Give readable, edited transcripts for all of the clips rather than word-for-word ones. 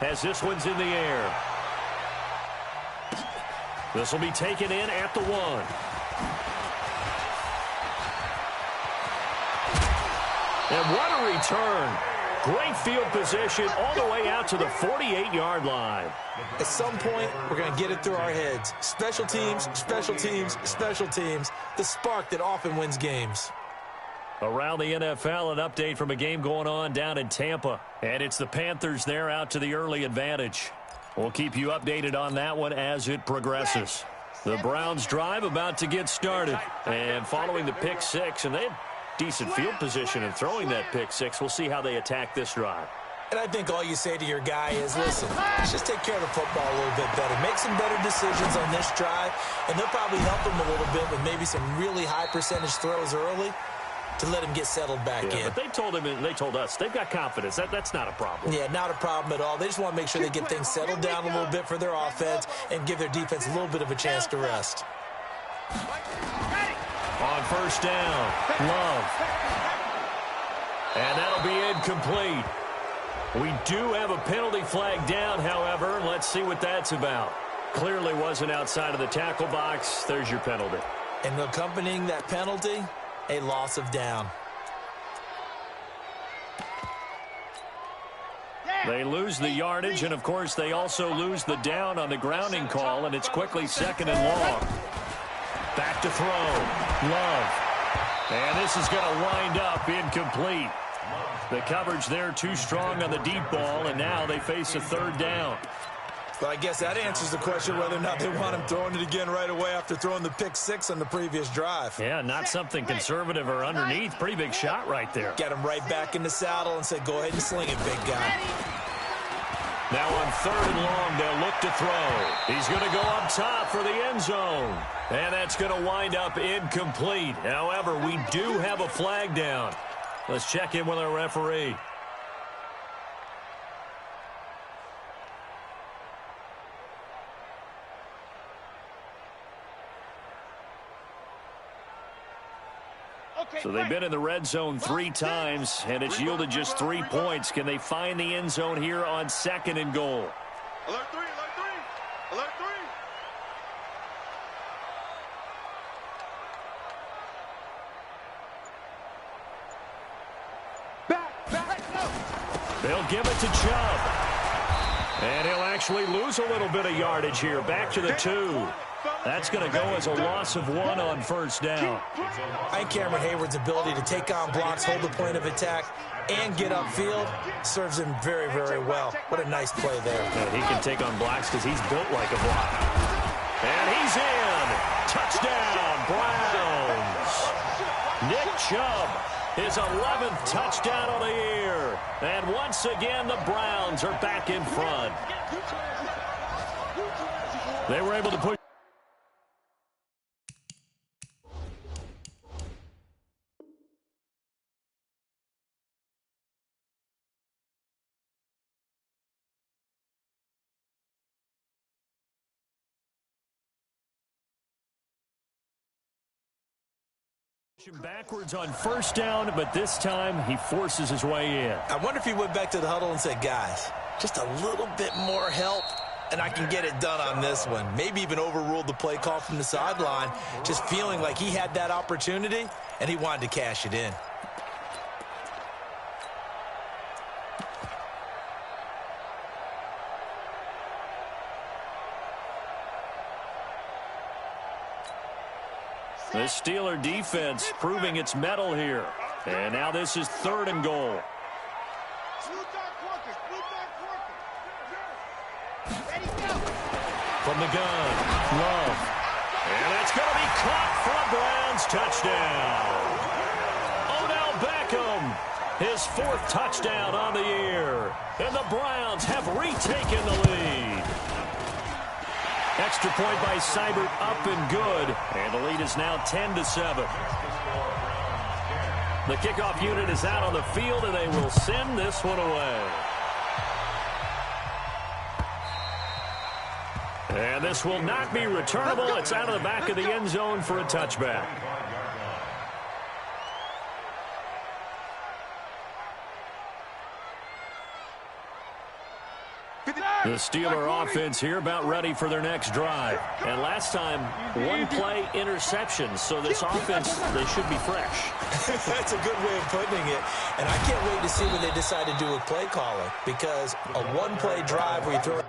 As this one's in the air. This will be taken in at the 1. And what a return. Great field position all the way out to the 48-yard line. At some point, we're going to get it through our heads. Special teams, special teams, special teams. The spark that often wins games. Around the NFL, an update from a game going on down in Tampa. And it's the Panthers there out to the early advantage. We'll keep you updated on that one as it progresses. The Browns drive about to get started. And following the pick 6, and they had decent field position in throwing that pick 6. We'll see how they attack this drive. And I think all you say to your guy is, listen, let's just take care of the football a little bit better. Make some better decisions on this drive, and they'll probably help him a little bit with maybe some really high percentage throws early to let him get settled back in. But they told him, and they told us, they've got confidence. That's not a problem. Yeah, not a problem at all. They just want to make sure they get things settled down a little bit for their offense and give their defense a little bit of a chance to rest. On first down, Love. And that'll be incomplete. We do have a penalty flag down, however. Let's see what that's about. Clearly wasn't outside of the tackle box. There's your penalty. And accompanying that penalty, a loss of down. They lose the yardage, and, of course, they also lose the down on the grounding call, and it's quickly 2nd and long. Back to throw. Love. And this is going to wind up incomplete. The coverage there too strong on the deep ball, and now they face a 3rd down. But I guess that answers the question whether or not they want him throwing it again right away after throwing the pick 6 on the previous drive. Yeah, not something conservative or underneath. Pretty big shot right there. Get him right back in the saddle and say, go ahead and sling it, big guy. Now on 3rd and long, they'll look to throw. He's going to go up top for the end zone. And that's going to wind up incomplete. However, we do have a flag down. Let's check in with our referee. So they've been in the red zone 3 times, and it's yielded just 3 points. Can they find the end zone here on 2nd and goal? Alert 3, alert 3, alert 3. They'll give it to Chubb. And he'll actually lose a little bit of yardage here. Back to the 2. That's going to go as a loss of 1 on first down. I think Cameron Hayward's ability to take on blocks, hold the point of attack, and get upfield serves him very, very well. What a nice play there. And he can take on blocks because he's built like a block. And he's in. Touchdown, Browns. Nick Chubb, his 11th touchdown of the year. And once again, the Browns are back in front. They were able to push. Backwards on first down, but this time he forces his way in. I wonder if he went back to the huddle and said, guys, just a little bit more help, and I can get it done on this one. Maybe even overruled the play call from the sideline, just feeling like he had that opportunity, and he wanted to cash it in. The Steeler defense proving its mettle here. And now this is 3rd and goal. From the gun, Love. And that's going to be caught for a Browns touchdown. Odell Beckham, his 4th touchdown on the year. And the Browns have retaken the lead. Extra point by Seibert, up and good. And the lead is now 10-7. The kickoff unit is out on the field, and they will send this one away. And this will not be returnable. It's out of the back of the end zone for a touchback. The Steeler offense here about ready for their next drive. And last time, one-play interception. So this offense, they should be fresh. That's a good way of putting it. And I can't wait to see what they decide to do with play calling. Because a one-play drive where you throw...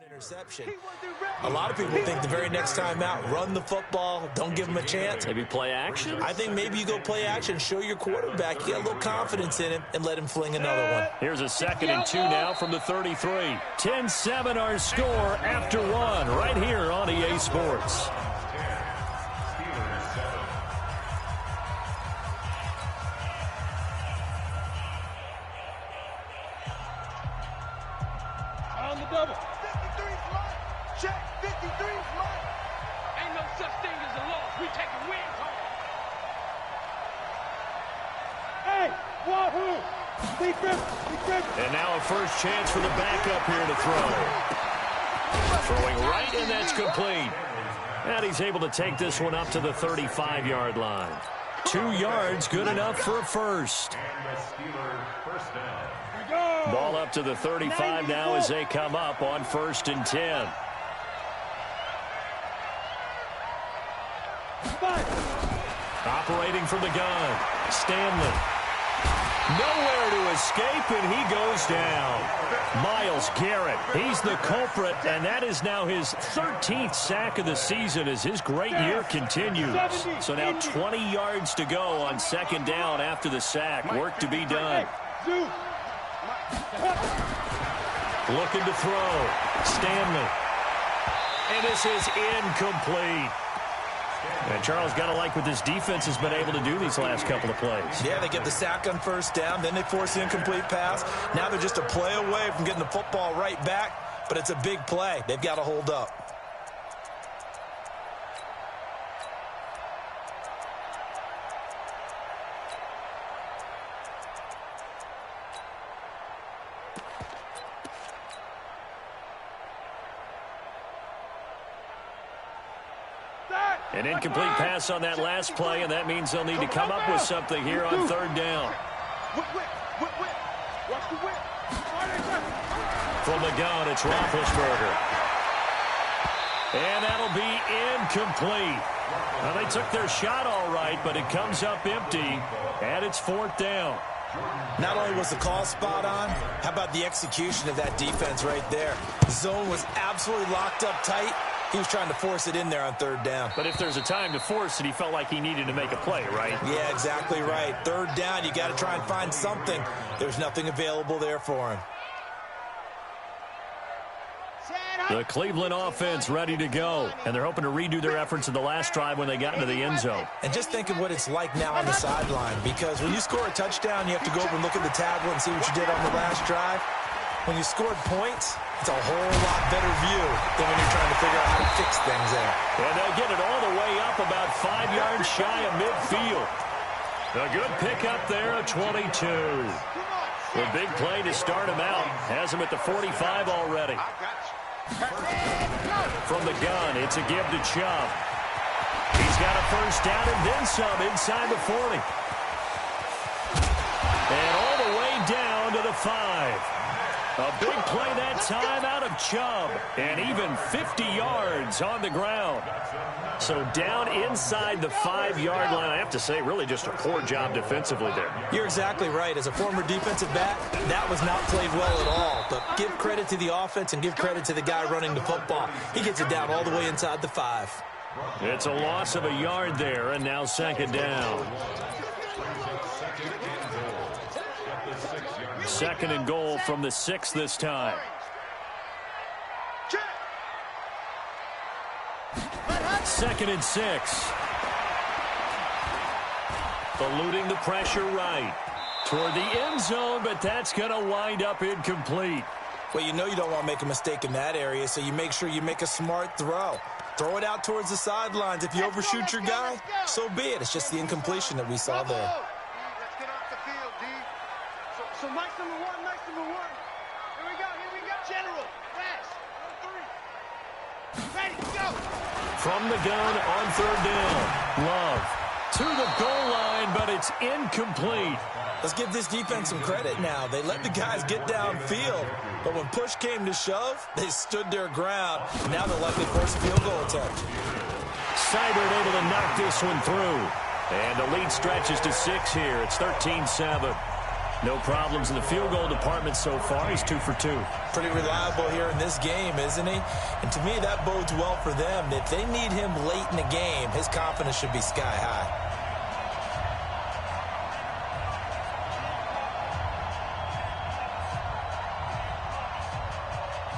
interception. A lot of people think the very next time out, run the football, don't give them a chance. Maybe play action? I think maybe you go play action, show your quarterback, you get a little confidence in him, and let him fling another one. Here's a 2nd and 2 now from the 33. 10-7 our score after one right here on EA Sports. On the double. 53's mine. Check. 53's mine. Ain't no such thing as a loss. We taking wins home. Hey, wahoo! And now a first chance for the backup here to throw. Throwing right, and that's complete. And he's able to take this one up to the 35-yard line. 2 yards, good enough for a first. Ball up to the 35 now as they come up on 1st and 10. Operating from the gun, Stanley. Nowhere to escape, and he goes down. Myles Garrett, he's the culprit, and that is now his 13th sack of the season as his great year continues. So now 20 yards to go on 2nd down after the sack. Work to be done. Looking to throw. Stanley. And this is incomplete. And Charles, got to like what this defense has been able to do these last couple of plays. Yeah, they get the sack on 1st down, then they force the incomplete pass. Now they're just a play away from getting the football right back, but it's a big play. They've got to hold up. An incomplete pass on that last play, and that means they'll need to come up with something here on 3rd down. From the gun, it's Roethlisberger. And that'll be incomplete. Now, they took their shot all right, but it comes up empty, and it's 4th down. Not only was the call spot on, how about the execution of that defense right there? The zone was absolutely locked up tight. He was trying to force it in there on 3rd down. But if there's a time to force it, he felt like he needed to make a play, right? Yeah, exactly right. 3rd down, you got to try and find something. There's nothing available there for him. The Cleveland offense ready to go, and they're hoping to redo their efforts in the last drive when they got into the end zone. And just think of what it's like now on the sideline, because when you score a touchdown, you have to go over and look at the tablet and see what you did on the last drive. When you scored points, it's a whole lot better view than when you're trying to figure out how to fix things there. And they'll get it all the way up about 5 yards shy of midfield. A good pickup there at 22. The big play to start him out has him at the 45 already. From the gun, it's a give to Chubb. He's got a first down and then some inside the 40. And all the way down to the 5. A big play that time out of Chubb, and even 50 yards on the ground. So down inside the 5-yard line, I have to say, really just a poor job defensively there. You're exactly right. As a former defensive back, that was not played well at all. But give credit to the offense and give credit to the guy running the football. He gets it down all the way inside the 5. It's a loss of a yard there, and now 2nd down. 2nd and goal from the 6 this time. 2nd and 6. Eluding the pressure right. Toward the end zone, but that's going to wind up incomplete. Well, you know you don't want to make a mistake in that area, so you make sure you make a smart throw. Throw it out towards the sidelines. If you overshoot your guy, so be it. It's just the incompletion that we saw there. Let's get off the field, D. So nice number one. Here we go. General, fast. From the gun on 3rd down. Love to the goal line, but it's incomplete. Let's give this defense some credit now. They let the guys get downfield, but when push came to shove, they stood their ground. Now they'll likely force a field goal attempt. Seibert able to knock this one through. And the lead stretches to 6 here. It's 13-7. No problems in the field goal department so far. He's 2 for 2. Pretty reliable here in this game, isn't he? And to me, that bodes well for them. If they need him late in the game, his confidence should be sky high.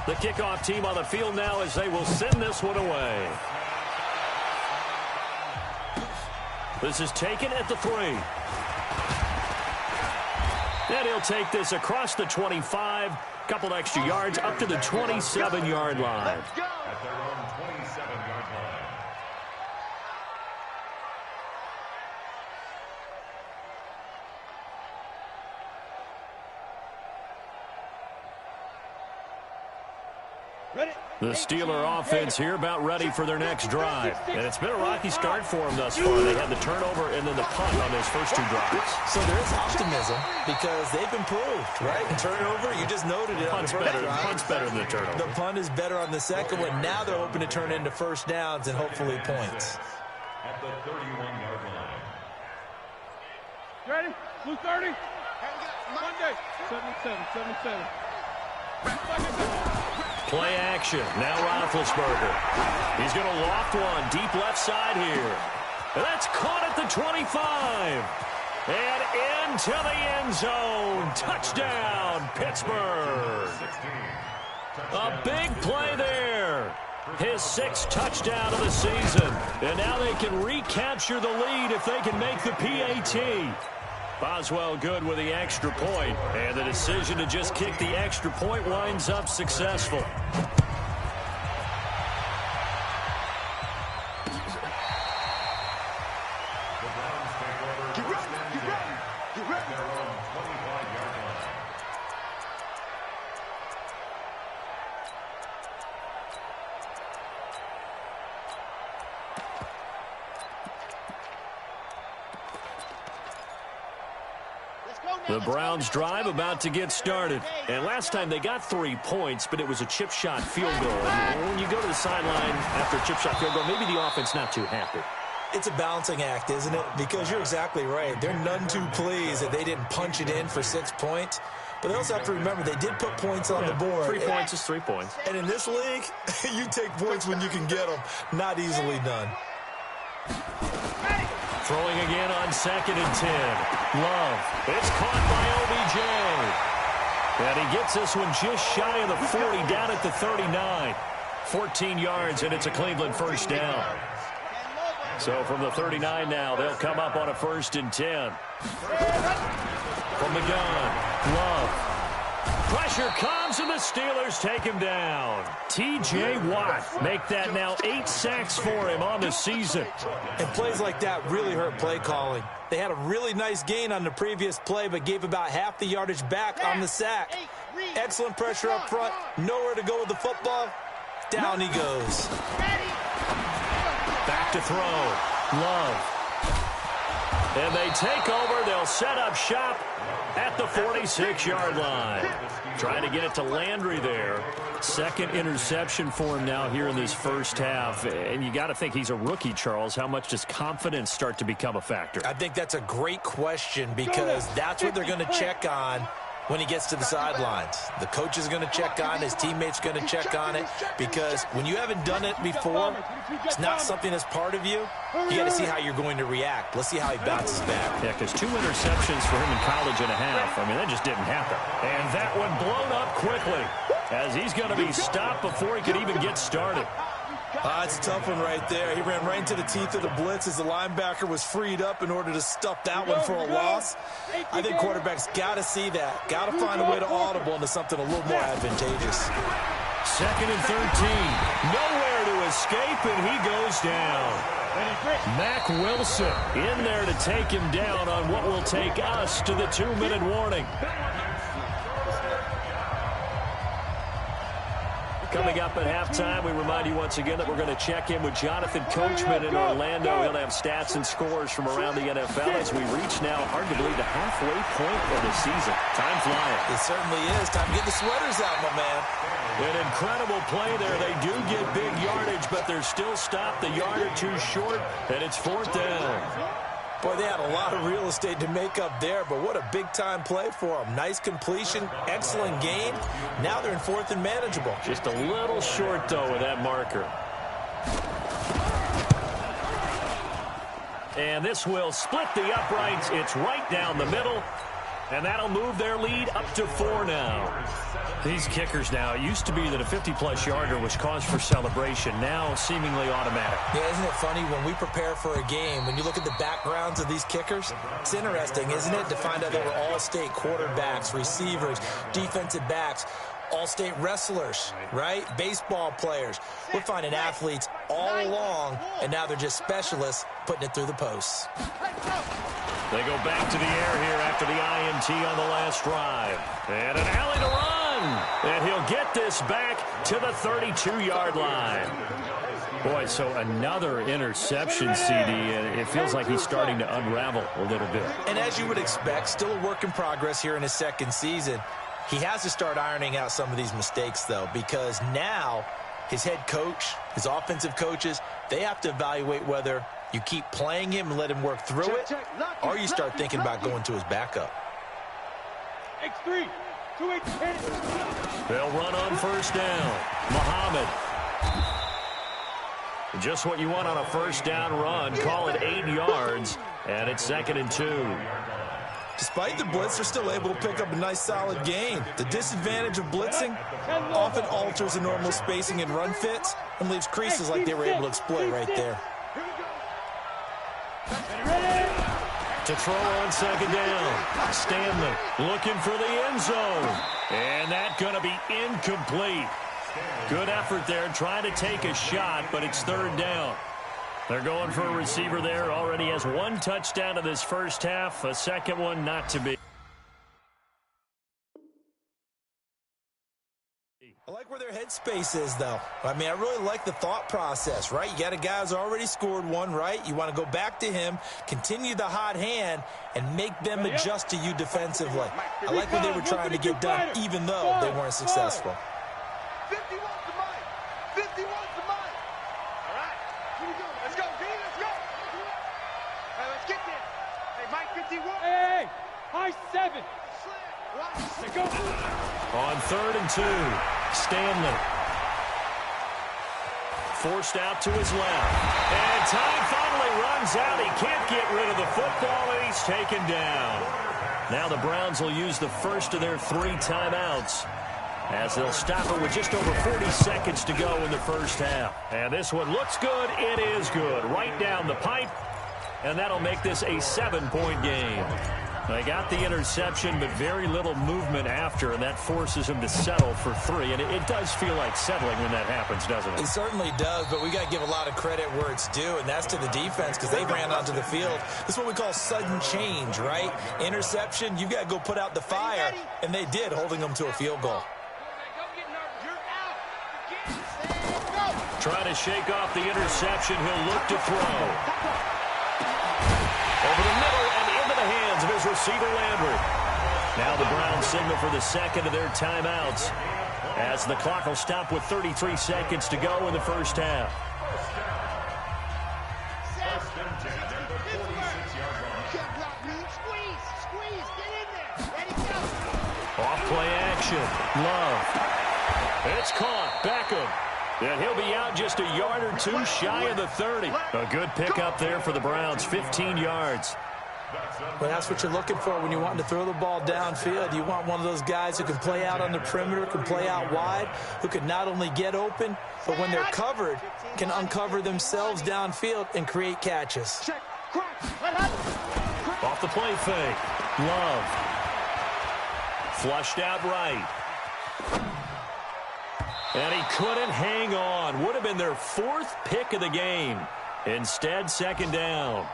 The kickoff team on the field now as they will send this one away. This is taken at the 3. And he'll take this across the 25. Couple extra yards up to the 27-yard line. Let's go. At their own 27-yard line. Ready? The Steeler offense here about ready for their next drive. And it's been a rocky start for them thus far. They had the turnover and then the punt on those first 2 drives. So there is optimism because they've improved, right? And turnover, you just noted it on the first drive. Punt's better than the turnover. The punt is better on the second one. Now they're hoping to turn into first downs and hopefully points. At the 31-yard line. Ready? Blue 30. Monday. 77. Play action. Now Roethlisberger. He's going to loft one deep left side here. And that's caught at the 25. And into the end zone. Touchdown, Pittsburgh. A big play there. His 6th touchdown of the season. And now they can recapture the lead if they can make the PAT. Boswell good with the extra point, and the decision to just kick the extra point winds up successful. Get ready. Their own 25-yard line. The Browns drive about to get started. And last time they got 3 points, but it was a chip shot field goal. And when you go to the sideline after a chip shot field goal, maybe the offense not too happy. It's a balancing act, isn't it? Because you're exactly right. They're none too pleased that they didn't punch it in for 6 points. But they also have to remember they did put points on the board. 3 points is 3 points. And in this league, you take points when you can get them. Not easily done. Throwing again on 2nd and 10. Love. It's caught by OBJ. And he gets this one just shy of the 40, down at the 39. 14 yards, and it's a Cleveland first down. So from the 39 now, they'll come up on a 1st and 10. From the gun, Love. Pressure comes, and the Steelers take him down. T.J. Watt make that now 8 sacks for him on the season. And plays like that really hurt play calling. They had a really nice gain on the previous play, but gave about half the yardage back on the sack. Excellent pressure up front. Nowhere to go with the football. Down he goes. Back to throw. Love. And they take over. They'll set up shop at the 46-yard line. Trying to get it to Landry there. 2nd interception for him now here in this first half. And you got to think he's a rookie, Charles. How much does confidence start to become a factor? I think that's a great question because that's what they're going to check on when he gets to the sidelines. The coach is going to check on, his teammates going to check on it, because when you haven't done it before, it's not something that's part of you. You got to see how you're going to react. Let's see how he bounces back. Yeah, because 2 interceptions for him in college and a half. I mean, that just didn't happen. And that one blown up quickly as he's going to be stopped before he could even get started. It's a tough one right there. He ran right into the teeth of the blitz as the linebacker was freed up in order to stuff that one for a loss. I think quarterbacks got to see that. Got to find a way to audible into something a little more advantageous. 2nd and 13. Nowhere to escape, and he goes down. Mack Wilson in there to take him down on what will take us to the 2-minute warning. Coming up at halftime, we remind you once again that we're going to check in with Jonathan Coachman in Orlando. He'll have stats and scores from around the NFL as we reach now, hard to believe, the halfway point of the season. Time flying. It certainly is. Time to get the sweaters out, my man. An incredible play there. They do get big yardage, but they're still stopped a yard or two short, and it's 4th down. Boy, they had a lot of real estate to make up there, but what a big-time play for them. Nice completion, excellent game. Now they're in 4th and manageable. Just a little short, though, with that marker. And this will split the uprights. It's right down the middle. And that'll move their lead up to 4 now. These kickers now, it used to be that a 50-plus yarder was cause for celebration. Now seemingly automatic. Yeah, isn't it funny when we prepare for a game, when you look at the backgrounds of these kickers, it's interesting, isn't it, to find out they were all-state quarterbacks, receivers, defensive backs, all-state wrestlers, right? Baseball players. We're finding athletes all along, and now they're just specialists putting it through the posts. They go back to the air here after the INT on the last drive. And an alley to run. And he'll get this back to the 32-yard line. Boy, so another interception, CD, and it feels like he's starting to unravel a little bit. And as you would expect, still a work in progress here in his second season. He has to start ironing out some of these mistakes, though, because now his head coach, his offensive coaches, they have to evaluate whether you keep playing him and let him work through it, or you start thinking about going to his backup. X3, 2-8, they'll run on 1st down. Muhammad. Just what you want on a 1st down run. Call it 8 yards, and it's 2nd and 2. Despite the blitz, they're still able to pick up a nice, solid gain. The disadvantage of blitzing often alters the normal spacing and run fits and leaves creases like they were able to exploit right there. To throw on 2nd down. Stanley looking for the end zone. And that's going to be incomplete. Good effort there, trying to take a shot, but it's 3rd down. They're going for a receiver there. Already has 1 touchdown in this first half. A second one not to be. I like where their headspace is, though. I mean, I really like the thought process, right? You got a guy who's already scored one, right? You want to go back to him, continue the hot hand, and make them adjust to you defensively. I like what they were trying to get done, even though they weren't successful. 51 to Mike. 51 to Mike. All right. Here we go. Let's go, D. Let's go. All right, let's get there. Hey, Mike, 51. Hey, high 7. Let's go. On 3rd and 2, Stanley. Forced out to his left. And time finally runs out. He can't get rid of the football, and he's taken down. Now the Browns will use the first of their 3 timeouts, as they'll stop it with just over 40 seconds to go in the first half. And this one looks good. It is good. Right down the pipe. And that'll make this a 7-point game. They got the interception, but very little movement after, and that forces him to settle for 3. And it does feel like settling when that happens, doesn't it? It certainly does, but we got to give a lot of credit where it's due, and that's to the defense, because they ran onto the field. This is what we call sudden change, right? Interception, you got to go put out the fire, and they did, holding them to a field goal. Trying to shake off the interception. He'll look to throw. Over the middle and into the hands of his receiver, Landry. Now the Browns signal for the second of their timeouts, as the clock will stop with 33 seconds to go in the first half. Off play action. Love. It's caught. Beckham. And he'll be out just a yard or 2 shy of the 30. A good pickup there for the Browns, 15 yards. Well, that's what you're looking for when you want to throw the ball downfield. You want one of those guys who can play out on the perimeter, can play out wide, who can not only get open, but when they're covered, can uncover themselves downfield and create catches. Off the play fake. Love. Flushed out right. And he couldn't hang on. Would have been their 4th pick of the game. Instead, 2nd down.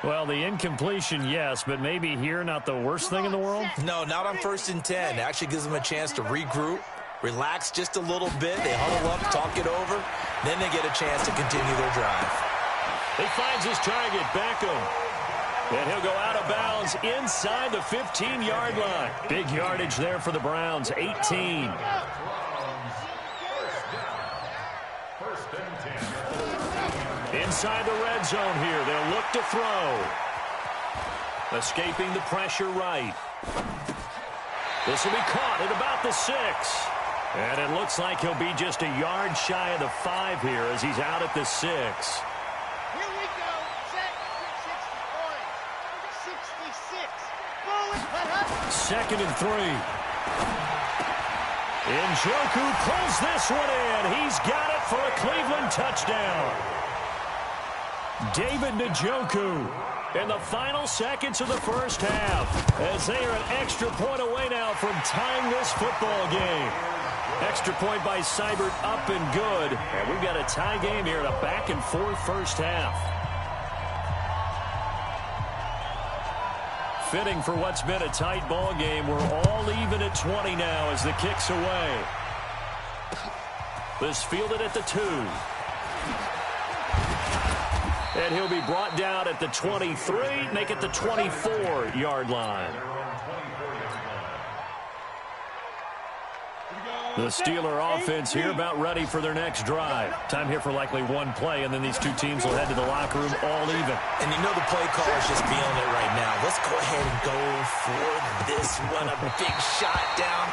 Well, the incompletion, yes, but maybe here not the worst thing in the world? No, not on 1st and 10. It actually gives them a chance to regroup, relax just a little bit. They huddle up, talk it over. Then they get a chance to continue their drive. He finds his target, Beckham. And he'll go out of bounds inside the 15-yard line. Big yardage there for the Browns, 18. Inside the red zone here, they'll look to throw. Escaping the pressure right. This will be caught at about the 6. And it looks like he'll be just a yard shy of the 5 here as he's out at the 6. Here we go. Set. 66. Second and 3. Njoku pulls this one in. He's got it for a Cleveland touchdown. David Njoku in the final seconds of the first half as they are an extra point away now from tying this football game. Extra point by Seibert up and good. And we've got a tie game here in a back-and-forth first half. Fitting for what's been a tight ball game. We're all even at 20 now as the kick's away. This fielded at the 2. And he'll be brought down at the 23, make it the 24-yard line. The Steeler offense here about ready for their next drive. Time here for likely one play, and then these two teams will head to the locker room all even. And you know the play caller's just feeling it right now. Let's go ahead and go for this one. A big shot down.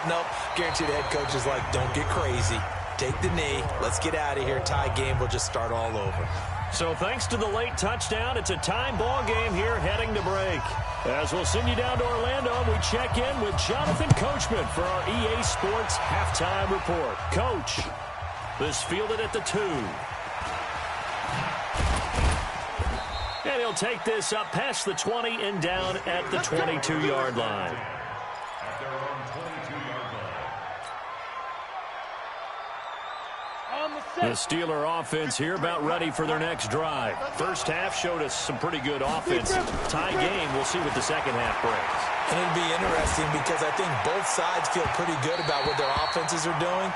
Nope. Guarantee the head coach is like, don't get crazy. Take the knee. Let's get out of here. Tie game. We'll just start all over. So thanks to the late touchdown, it's a time ball game here heading to break. As we'll send you down to Orlando, we check in with Jonathan Coachman for our EA Sports Halftime Report. Coach, this fielded at the 2. And he'll take this up past the 20 and down at the 22-yard line. The Steeler offense here about ready for their next drive. First half showed us some pretty good offense. Tie game, we'll see what the second half brings. And it'll be interesting because I think both sides feel pretty good about what their offenses are doing.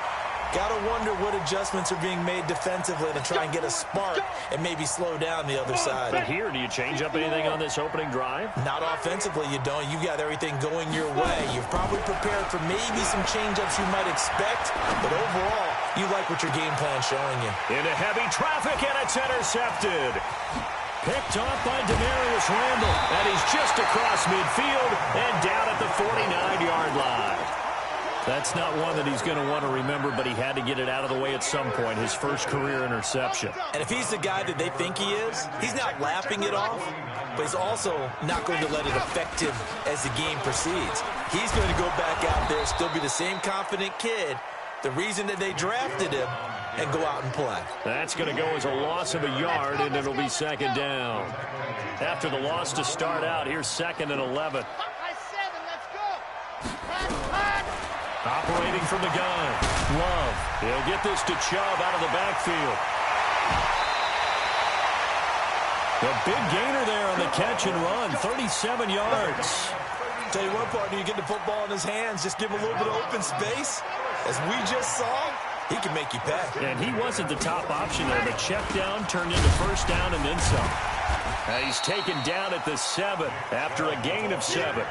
Got to wonder what adjustments are being made defensively to try and get a spark and maybe slow down the other side. But here, do you change up anything on this opening drive? Not offensively, you don't. You got everything going your way. You've probably prepared for maybe some change-ups you might expect, but overall, you like what your game plan's showing you. Into heavy traffic, and it's intercepted. Picked off by Demarius Randall, and he's just across midfield and down at the 49-yard line. That's not one that he's going to want to remember, but he had to get it out of the way at some point, his first career interception. And if he's the guy that they think he is, he's not laughing it off, but he's also not going to let it affect him as the game proceeds. He's going to go back out there, still be the same confident kid, the reason that they drafted him, and go out and play. That's going to go as a loss of a yard, and it'll be second down. After the loss to start out, here's second and 11. Operating from the gun. Love. He'll get this to Chubb out of the backfield. The big gainer there on the catch and run. 37 yards. Tell you what, partner, you get the football in his hands, just give him a little bit of open space. As we just saw, he can make you pay. And he wasn't the top option there, but check down turned into first down and then some. He's taken down at the 7 after a gain of 7.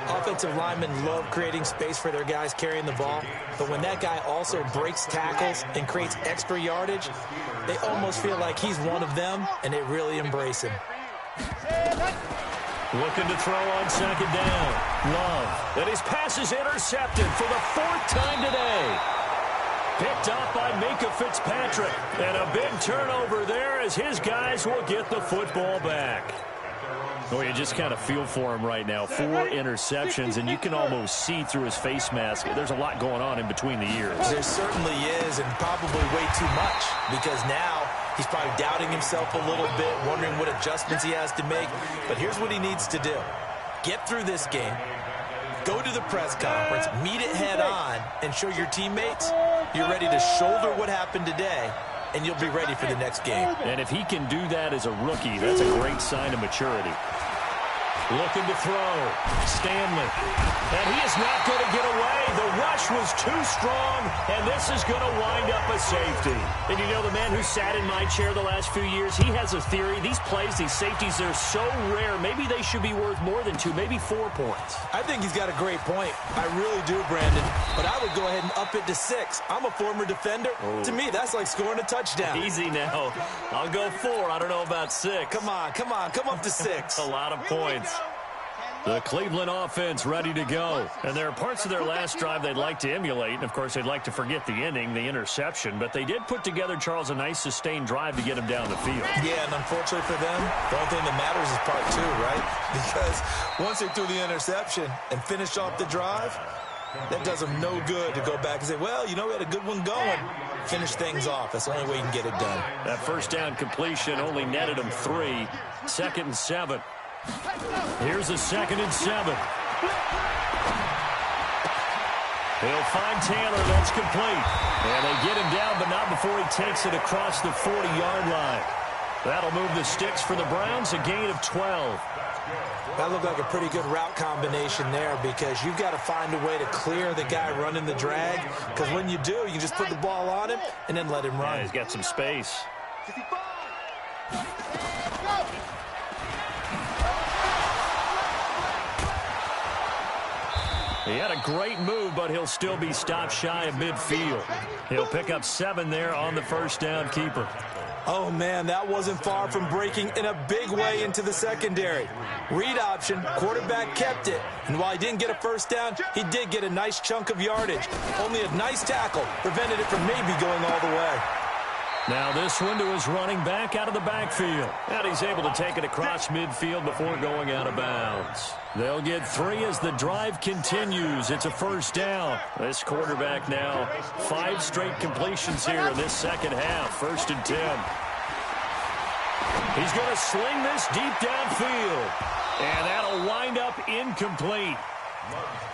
Offensive linemen love creating space for their guys carrying the ball, but when that guy also breaks tackles and creates extra yardage, they almost feel like he's one of them, and they really embrace him. Looking to throw on second down. Love. And his pass is intercepted for the 4th time today. Picked off by Minkah Fitzpatrick. And a big turnover there as his guys will get the football back. Well, you just kind of feel for him right now. 4 interceptions, and you can almost see through his face mask. There's a lot going on in between the ears. There certainly is, and probably way too much, because now he's probably doubting himself a little bit, wondering what adjustments he has to make. But here's what he needs to do. Get through this game, go to the press conference, meet it head on, and show your teammates you're ready to shoulder what happened today, and you'll be ready for the next game. And if he can do that as a rookie, that's a great sign of maturity. Looking to throw. Stanley. And he is not going to get away. The rush was too strong, and this is going to wind up a safety. And you know, the man who sat in my chair the last few years, he has a theory. These plays, these safeties, they're so rare. Maybe they should be worth more than 2, maybe 4 points. I think he's got a great point. I really do, Brandon. But I would go ahead and up it to 6. I'm a former defender. Oh. To me, that's like scoring a touchdown. Easy now. I'll go 4. I don't know about 6. Come on. Come up to 6. A lot of points. The Cleveland offense ready to go. And there are parts of their last drive they'd like to emulate. And, of course, they'd like to forget the inning, the interception. But they did put together, Charles, a nice sustained drive to get him down the field. Yeah, and unfortunately for them, the only thing that matters is part 2, right? Because once they threw the interception and finished off the drive, that does them no good to go back and say, well, you know, we had a good one going. Finish things off. That's the only way you can get it done. That first down completion only netted him 3. 2nd and 7. Here's a 2nd and 7. He'll find Taylor. That's complete. And they get him down, but not before he takes it across the 40-yard line. That'll move the sticks for the Browns, a gain of 12. That looked like a pretty good route combination there because you've got to find a way to clear the guy running the drag. Because when you do, you just put the ball on him and then let him run. Yeah, he's got some space. He had a great move, but he'll still be stopped shy of midfield. He'll pick up 7 there on the first down keeper. Oh, man, that wasn't far from breaking in a big way into the secondary. Read option, quarterback kept it, and while he didn't get a first down, he did get a nice chunk of yardage. Only a nice tackle prevented it from maybe going all the way. Now this one to his running back out of the backfield. And he's able to take it across midfield before going out of bounds. They'll get 3 as the drive continues. It's a first down. This quarterback now 5 straight completions here in this second half. 1st and 10. He's going to sling this deep downfield. And that'll wind up incomplete.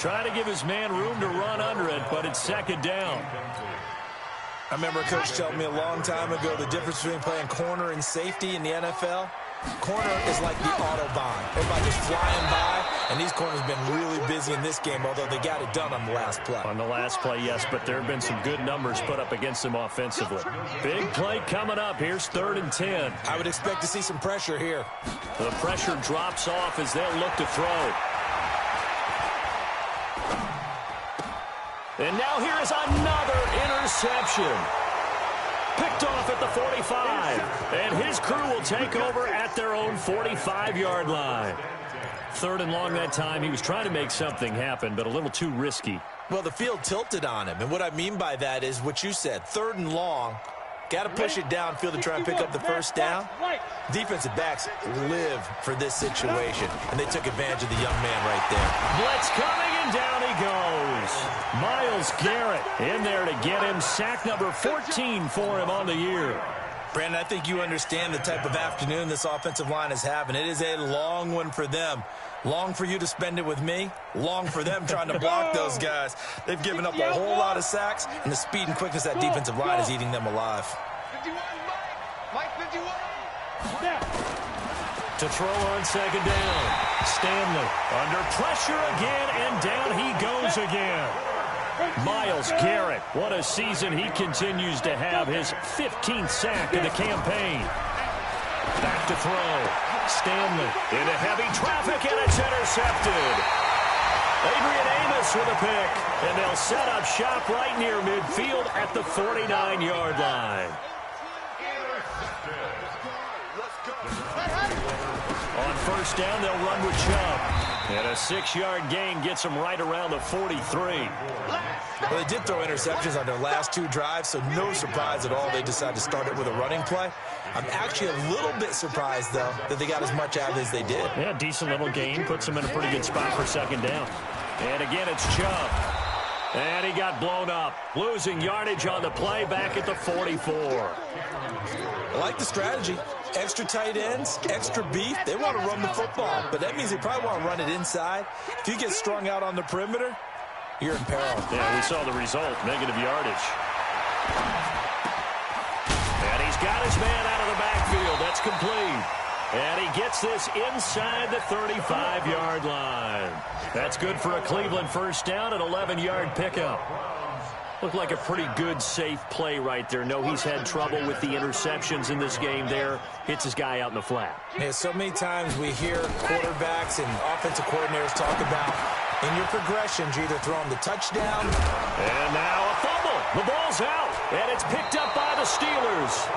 Trying to give his man room to run under it, but it's 2nd down. I remember a coach telling me a long time ago the difference between playing corner and safety in the NFL. Corner is like the Autobahn. Everybody's flying by, and these corners have been really busy in this game, although they got it done on the last play. On the last play, yes, but there have been some good numbers put up against them offensively. Big play coming up. Here's 3rd and 10. I would expect to see some pressure here. The pressure drops off as they'll look to throw. And now here is another interception. Picked off at the 45. And his crew will take over at their own 45-yard line. 3rd and long that time. He was trying to make something happen, but a little too risky. Well, the field tilted on him. And what I mean by that is what you said. 3rd and long. Got to push it downfield to try and pick up the first down. Defensive backs live for this situation, and they took advantage of the young man right there. Blitz coming, and down he goes. Myles Garrett in there to get him. Sack number 14 for him on the year. Brandon, I think you understand the type of afternoon this offensive line is having. It is a long one for them. Long for you to spend it with me. Long for them trying to block those guys. They've given up a whole lot of sacks, and the speed and quickness of that defensive line is eating them alive. 51, Mike 51. To throw on 2nd down. Stanley under pressure again, and down he goes again. Myles Garrett, what a season he continues to have. His 15th sack of the campaign. Back to throw. Stanley into heavy traffic, and it's intercepted. Adrian Amos with a pick, and they'll set up shop right near midfield at the 49-yard line. On 1st down, they'll run with Chubb. And a 6-yard gain gets them right around the 43. Well, they did throw interceptions on their last 2 drives, so no surprise at all they decided to start it with a running play. I'm actually a little bit surprised, though, that they got as much out as they did. Yeah, decent little gain. Puts them in a pretty good spot for 2nd down. And again, it's Chubb. And he got blown up. Losing yardage on the play back at the 44. I like the strategy. Extra tight ends, extra beef. They want to run the football, but that means they probably want to run it inside. If you get strung out on the perimeter, you're in peril. Yeah, we saw the result, negative yardage. And he's got his man out of the backfield. That's complete. And he gets this inside the 35-yard line. That's good for a Cleveland first down, an 11-yard pickup. Looked like a pretty good, safe play right there. No, he's had trouble with the interceptions in this game there. Hits his guy out in the flat. Yeah, so many times we hear quarterbacks and offensive coordinators talk about in your progressions, you're either throwing the touchdown. And now a fumble. The ball's out, and it's picked up by the Steelers.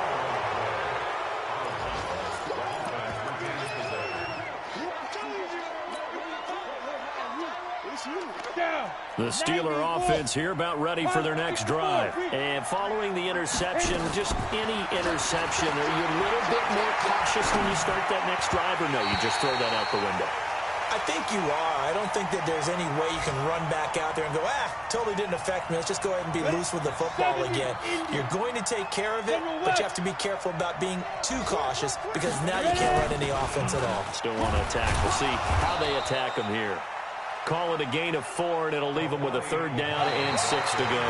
The Steeler offense here about ready for their next drive. And following the interception, just any interception, are you a little bit more cautious when you start that next drive, or no, you just throw that out the window? I think you are. I don't think that there's any way you can run back out there and go, totally didn't affect me. Let's just go ahead and be loose with the football again. You're going to take care of it, but you have to be careful about being too cautious because now you can't run any offense at all. Still want to attack. We'll see how they attack them here. Call it a gain of 4, and it'll leave them with a 3rd down and 6 to go.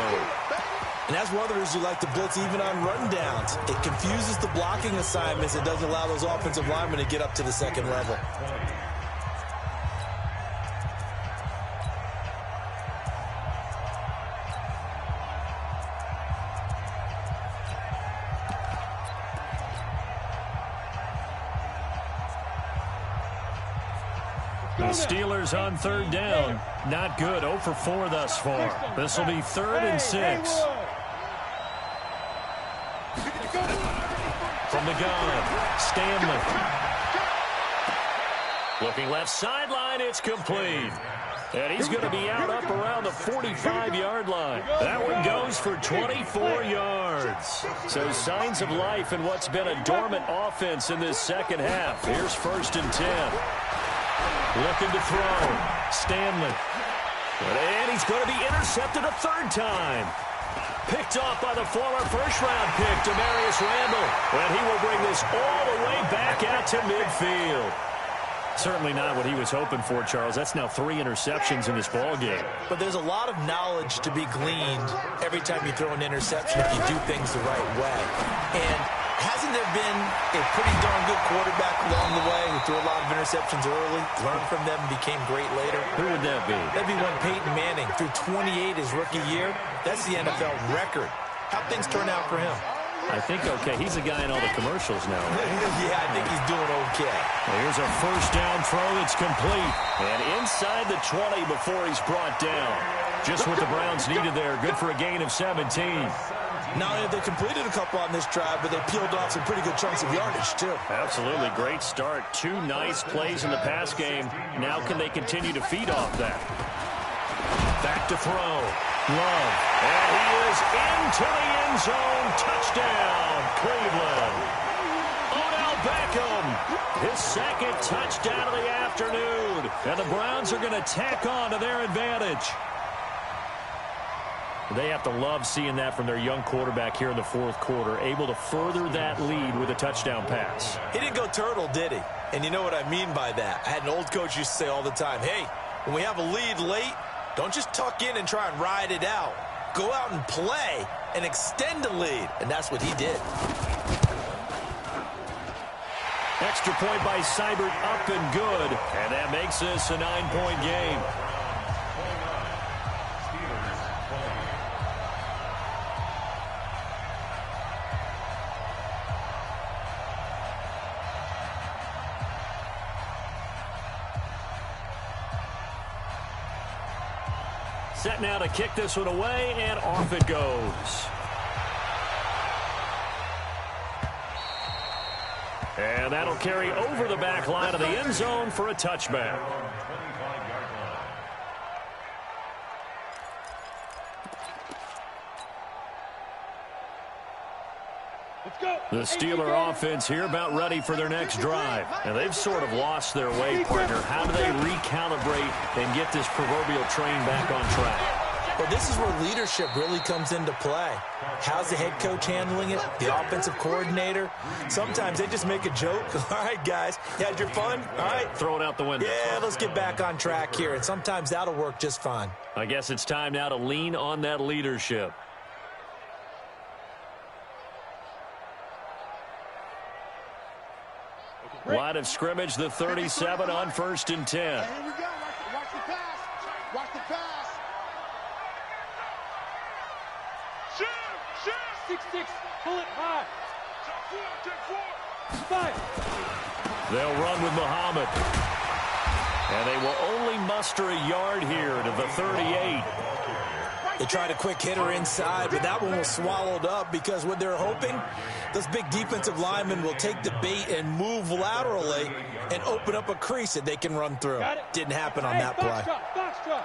And that's one of the reasons you like to blitz even on rundowns. It confuses the blocking assignments. It doesn't allow those offensive linemen to get up to the second level. The Steelers on 3rd down. Not good. 0 for 4 thus far. This will be 3rd and 6. From the gun, Stanley. Looking left sideline, it's complete. And he's going to be out up around the 45-yard line. That one goes for 24 yards. So signs of life in what's been a dormant offense in this second half. Here's 1st and 10. Looking to throw. Stanley. And he's going to be intercepted a 3rd time. Picked off by the former first-round pick, Demarius Randall. And he will bring this all the way back out to midfield. Certainly not what he was hoping for, Charles. That's now 3 interceptions in this ball game. But there's a lot of knowledge to be gleaned every time you throw an interception if you do things the right way. And hasn't there been a pretty darn good quarterback along the way who threw a lot of interceptions early, learned from them, and became great later? Who would that be? That'd be one Peyton Manning. Threw 28 his rookie year. That's the NFL record. How'd things turn out for him? I think okay. He's a guy in all the commercials now. Yeah, I think he's doing okay. Well, here's a 1st down throw that's complete. And inside the 20 before he's brought down. Just what the Browns needed there. Good for a gain of 17. Not only have they completed a couple on this drive, but they peeled off some pretty good chunks of yardage, too. Absolutely. Great start. 2 nice plays in the pass game. Now can they continue to feed off that? Back to throw. Love. And he is into the end zone. Touchdown, Cleveland. Odell Beckham. His 2nd touchdown of the afternoon. And the Browns are going to tack on to their advantage. They have to love seeing that from their young quarterback here in the 4th quarter, able to further that lead with a touchdown pass. He didn't go turtle, did he? And you know what I mean by that. I had an old coach used to say all the time, hey, when we have a lead late, don't just tuck in and try and ride it out. Go out and play and extend the lead. And that's what he did. Extra point by Seibert, up and good. And that makes this a 9-point game. Set now to kick this one away, and off it goes. And that'll carry over the back line of the end zone for a touchback. The Steeler offense here about ready for their next drive. And they've sort of lost their way, partner. How do they recalibrate and get this proverbial train back on track? Well, this is where leadership really comes into play. How's the head coach handling it? The offensive coordinator? Sometimes they just make a joke. All right, guys, you had your fun? All right. Throw it out the window. Yeah, let's get back on track here. And sometimes that'll work just fine. I guess it's time now to lean on that leadership. Line of scrimmage, the 37 on 1st and 10. Here we go. Watch the pass. Watch the pass. Shoot. 6-6. Pull it high. Check 4. 5. They'll run with Muhammad. And they will only muster a yard here to the 38. They tried a quick hitter inside, but that one was swallowed up because what they're hoping, those big defensive linemen will take the bait and move laterally and open up a crease that they can run through. Didn't happen on that play. Box drop.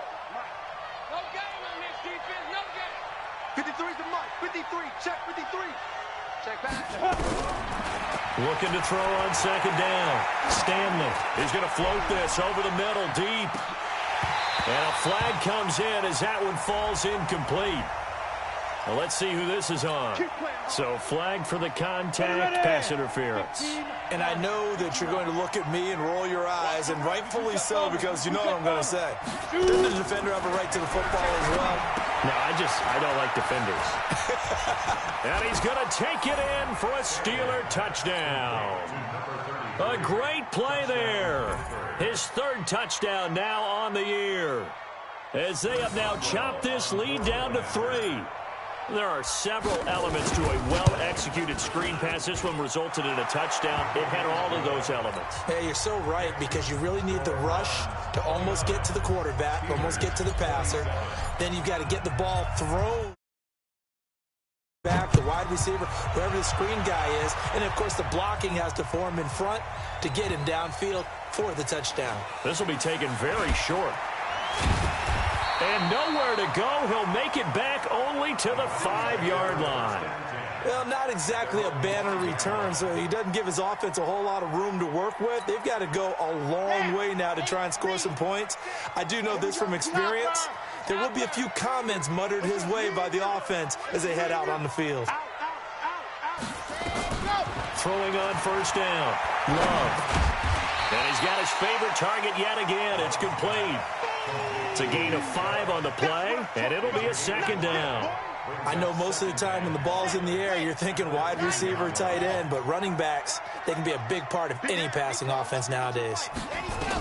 No game on this defense. No game. 53's the mark. 53. Check 53. Check back. Looking to throw on 2nd down. Stanley is going to float this over the middle deep. And a flag comes in as that one falls incomplete. Well, let's see who this is on. So flag for the contact, pass interference. And I know that you're going to look at me and roll your eyes, and rightfully so, because you know what I'm going to say. Doesn't the defender have a right to the football as well? No, I don't like defenders. And he's going to take it in for a Steeler touchdown. A great play there. His 3rd touchdown now on the year. As they have now chopped this lead down to 3. There are several elements to a well-executed screen pass. This one resulted in a touchdown. It had all of those elements. Hey, you're so right, because you really need the rush to almost get to the quarterback, almost get to the passer. Then you've got to get the ball thrown back, the wide receiver, wherever the screen guy is. And, of course, the blocking has to form in front to get him downfield for the touchdown. This will be taken very short. And nowhere to go. He'll make it back only to the 5-yard line. Well, not exactly a banner return, so he doesn't give his offense a whole lot of room to work with. They've got to go a long way now to try and score some points. I do know this from experience. There will be a few comments muttered his way by the offense as they head out on the field. Throwing on 1st down. Love. And he's got his favorite target yet again. It's complete. It's a gain of 5 on the play, and it'll be a 2nd down. I know most of the time when the ball's in the air, you're thinking wide receiver, tight end, but running backs, they can be a big part of any passing offense nowadays.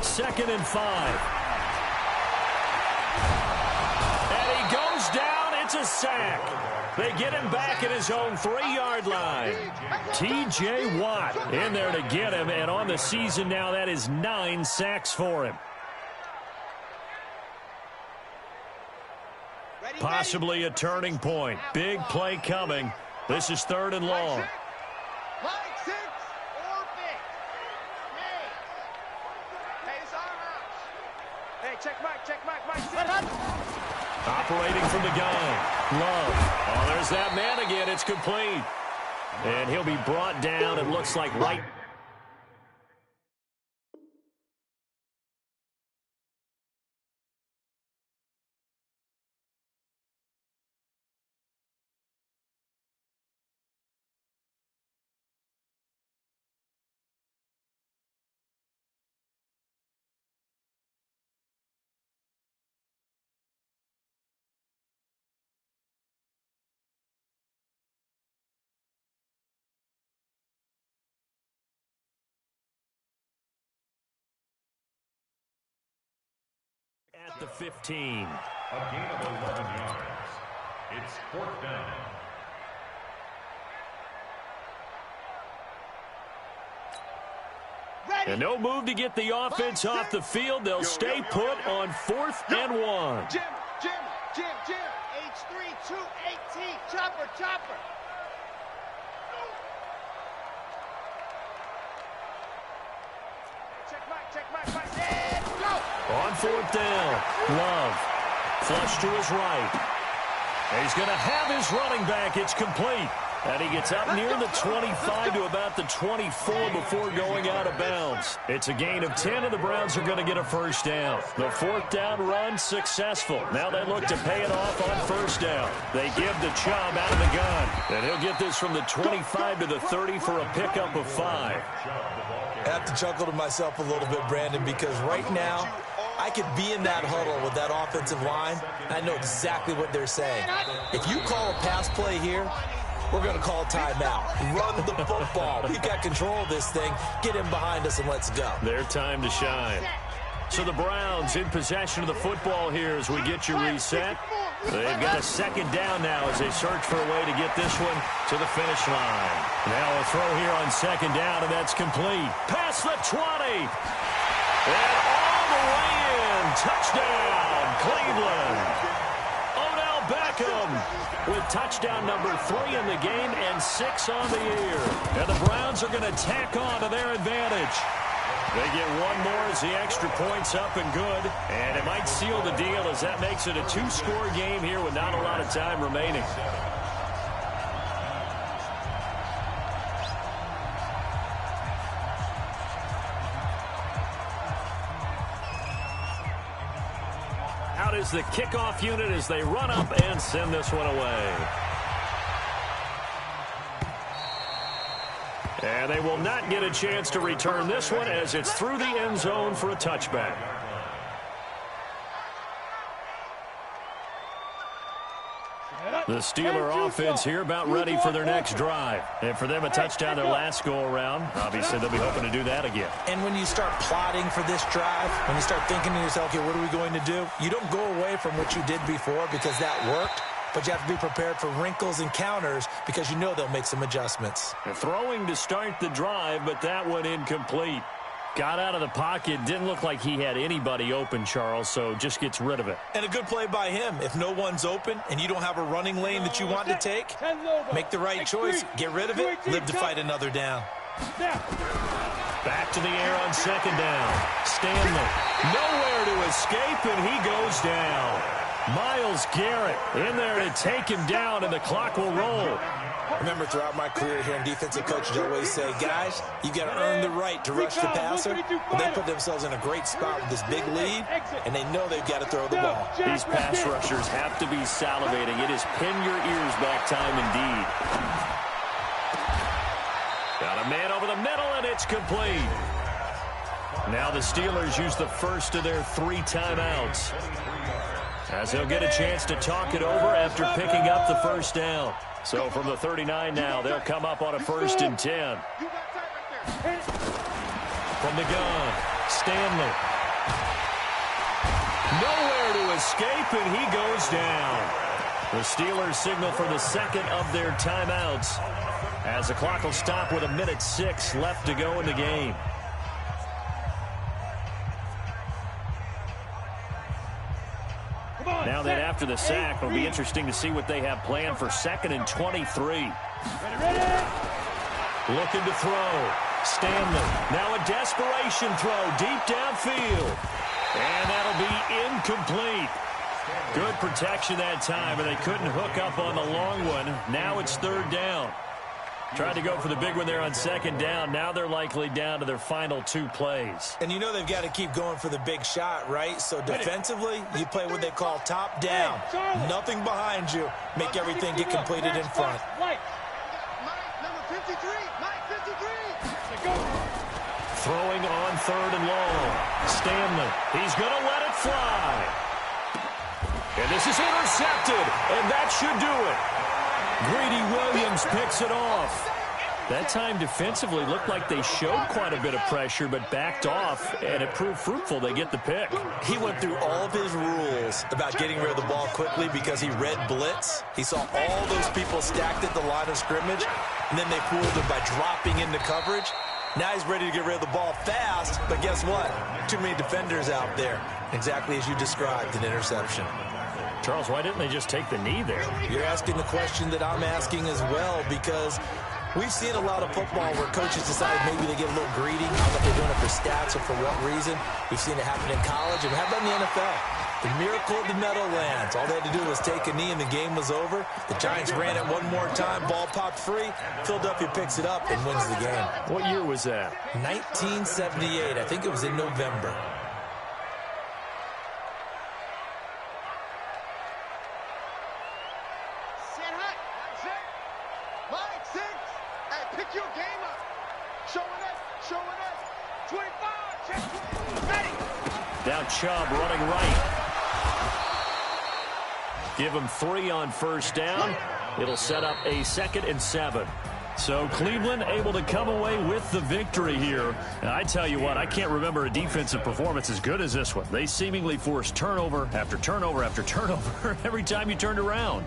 2nd and 5. And he goes down. It's a sack. They get him back at his own 3-yard line. T.J. Watt in there to get him, and on the season now, that is 9 sacks for him. Possibly a turning point. Big play coming. This is 3rd and long. Line 6 or big. Hey, it's on out. Hey, check Mike, 6. Operating from the gun. Love. Oh, there's that man again. It's complete. And he'll be brought down, it looks like, right. At the 15. A gain of 11 yards. It's 4th down. And no move to get the offense off the field. They'll stay put on 4th and 1. Jim. H3, 218. Chopper. Check Mike. And go. On 4th down, Love. Flush to his right. And he's going to have his running back. It's complete. And he gets up near the 25 to about the 24 before going out of bounds. It's a gain of 10, and the Browns are going to get a 1st down. The 4th down run successful. Now they look to pay it off on 1st down. They give the Chubb out of the gun. And he'll get this from the 25 to the 30 for a pickup of 5. I have to chuckle to myself a little bit, Brandon, because right now I could be in that huddle with that offensive line, and I know exactly what they're saying. If you call a pass play here, We're going to call timeout. Run the football. We've got control of this thing. Get him behind us and let's go. Their time to shine. So the Browns in possession of the football here as we get you reset. They've got a second down now as they search for a way to get this one to the finish line. Now a throw here on second down, and that's complete. Past the 20. And all the way in. Touchdown, Cleveland. Odell Beckham with touchdown number 3 in the game and 6 on the year. And the Browns are going to tack on to their advantage. They get one more as the extra point's up and good. And it might seal the deal as that makes it a 2-score game here with not a lot of time remaining. Out is the kickoff unit as they run up and send this one away. And they will not get a chance to return this one as it's through the end zone for a touchback. The Steeler offense here about ready for their next drive. And for them, a touchdown their last go-around. Obviously, they'll be hoping to do that again. And when you start plotting for this drive, when you start thinking to yourself, okay, what are we going to do? You don't go away from what you did before because that worked. But you have to be prepared for wrinkles and counters because you know they'll make some adjustments. Throwing to start the drive, but that one incomplete. Got out of the pocket. Didn't look like he had anybody open, Charles, so just gets rid of it. And a good play by him. If no one's open and you don't have a running lane that you want to take, make the right choice. Get rid of it. Live to fight another down. Back to the air on second down. Stanley. Nowhere to escape, and he goes down. Myles Garrett in there to take him down, and the clock will roll. Remember, throughout my career here in defensive coaches, I always say, guys, you've got to earn the right to rush the passer. But they put themselves in a great spot with this big lead, and they know they've got to throw the ball. These pass rushers have to be salivating. It is pin your ears back time indeed. Got a man over the middle, and it's complete. Now the Steelers use the first of their 3 timeouts, as they'll get a chance to talk it over after picking up the first down. So from the 39 now, they'll come up on a 1st and 10. From the gun, Stanley. Nowhere to escape, and he goes down. The Steelers signal for the second of their timeouts, as the clock will stop with 1:06 left to go in the game. Now that after the sack, it'll be interesting to see what they have planned for 2nd and 23. Looking to throw. Stanley. Now a desperation throw deep downfield. And that'll be incomplete. Good protection that time, and they couldn't hook up on the long one. Now it's 3rd down. Tried to go for the big one there on 2nd down. Now they're likely down to their final 2 plays. And you know they've got to keep going for the big shot, right? So defensively, you play what they call top down. Nothing behind you. Make everything get completed in front. Throwing on 3rd and long. Stanley. He's going to let it fly. And this is intercepted. And that should do it. Greedy Williams picks it off. That time defensively looked like they showed quite a bit of pressure but backed off, and it proved fruitful. They get the pick. He went through all of his rules about getting rid of the ball quickly because he read blitz. He saw all those people stacked at the line of scrimmage, and then they fooled him by dropping into coverage. Now he's ready to get rid of the ball fast, but guess what? Too many defenders out there. Exactly as you described, an interception. Charles, why didn't they just take the knee there? You're asking the question that I'm asking as well, because we've seen a lot of football where coaches decide maybe they get a little greedy. I don't know if they're doing it for stats or for what reason. We've seen it happen in college, and we have done in the NFL. The miracle of the Meadowlands. All they had to do was take a knee, and the game was over. The Giants ran it one more time. Ball popped free. Philadelphia picks it up and wins the game. What year was that? 1978. I think it was in November. Now Chubb running right. Give them 3 on first down. It'll set up a 2nd and 7. So Cleveland able to come away with the victory here. And I tell you what, I can't remember a defensive performance as good as this one. They seemingly forced turnover after turnover after turnover every time you turned around.